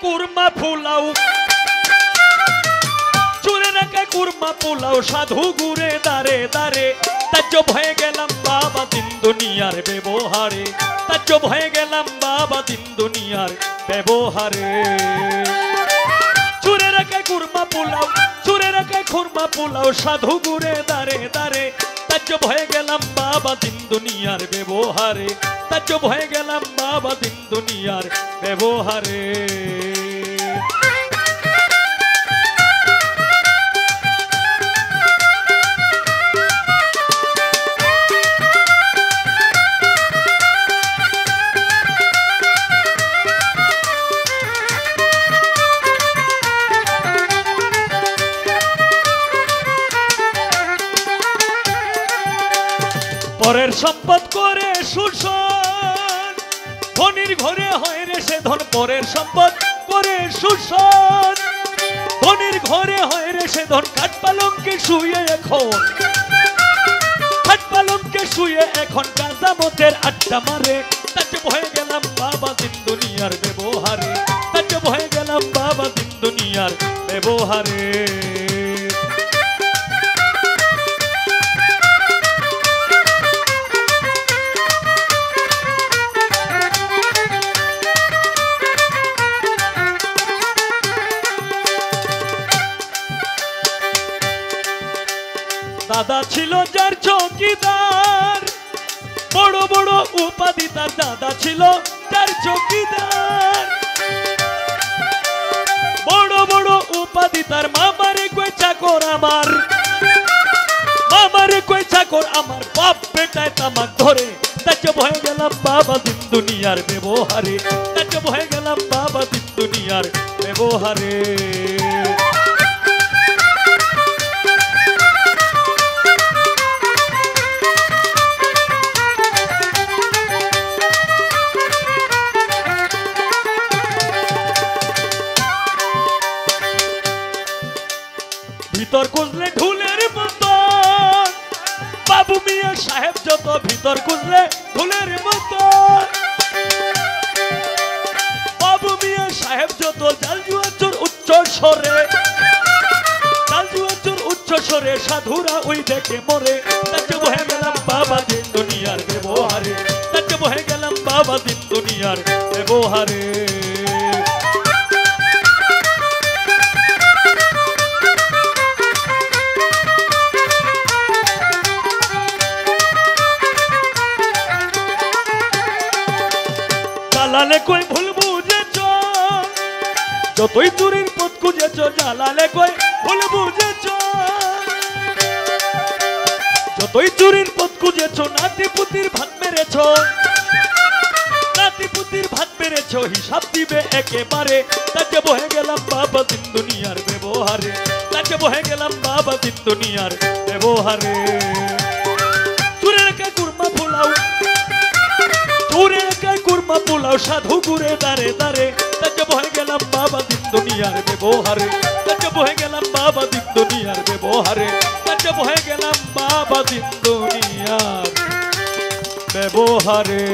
কুরমা ফুলাও চুরে রাখা কুরমা পোলাও সাধু ঘুরে দাঁড়ে দাঁড়ে তাজ্জব হয়ে গেলাম বাবা দিন দুনিয়ার ব্যবহারে তাজ্জব হয়ে গেলাম বাবা দিন দুনিয়ার ব্যবহারে চুরে রাখা কুরমা পোলাও চুরে রাখা কুরমা পোলাও সাধু ঘুরে দাঁড়ে দাঁড়ে তাজ্জব হয়ে গেলাম বাবা দিন দুনিয়ার ব্যবহারে তাজ্জব হয়ে গেলাম বাবা দিন দুনিয়ার ব্যবহারে পরের সম্পদ করে শোষণ ধনির ঘরে হয় রে সে ধন পরের সম্পদ করে শোষণ ধনির ঘরে হয় রে সে ধন খাট পালঙ্কে শুয়ে এখন খাট পালঙ্কে শুয়ে এখন কাজামতের আড্ডা মারে তাজ্জব হয়ে গেলাম বাবা দিন দুনিয়ার ব্যবহারে তাজ্জব হয়ে গেলাম বাবা দিন দুনিয়ার ব্যবহারে দাদা ছিল যার চৌকিদার বড় বড় উপাধি তার দাদা ছিল যার চৌকিদার বড় বড় উপাধি তার মামারে কই চাকর আমার মামারে কই চাকর আমার বাপ বেটায় তামাক ধরে তাজ্জব হয়ে গেলাম বাবা দিন দুনিয়ার ব্যবহারে তাজ্জব হয়ে গেলাম বাবা দিন দুনিয়ার ব্যবহারে ভিতর খুঁজলে ঢুলের মতন বাবু মিয়া সাহেব যত ভিতর খুঁজলে ঢুলের মতন বাবু মিয়া সাহেব যত জালজুয়াচুর উচ্চ স্বরে জালজুয়াচুর উচ্চ স্বরে সাধুরা ওই দেখে মরে তাজ্জব হয়ে গেলাম বাবা দিন দুনিয়ার ব্যবহারে তাজ্জব হয়ে গেলাম বাবা দিন দুনিয়ার ব্যবহারে জালালে কই ভুল বুঝেছ যতই চুরির পথ খুঁজেছ জালালে কই ভুল বুঝেছ যতই চুরির পথ খুঁজেছ নাতি পুতির ভাত মেরেছ নাতি পুতির ভাত মেরেছ হিসাব দিবে একেবারে তাজ্জব হয়ে গেলাম বাবা দিন দুনিয়ার ব্যবহারে তাজ্জব হয়ে গেলাম বাবা দিন দুনিয়ার ব্যবহারে চুরে রেখে কুরমা ফুলাও চুরে রেখে কুরমা পোলাও সাধু ঘুরে দাঁড়ে দাঁড়ে তাজ্জব হয়ে গেলাম বাবা দিন দুনিয়ার ব্যবহারে তাজ্জব হয়ে গেলাম বাবা দিন দুনিয়ার ব্যবহারে তাজ্জব হয়ে গেলাম বাবা দিন দুনিয়ার ব্যবহারে।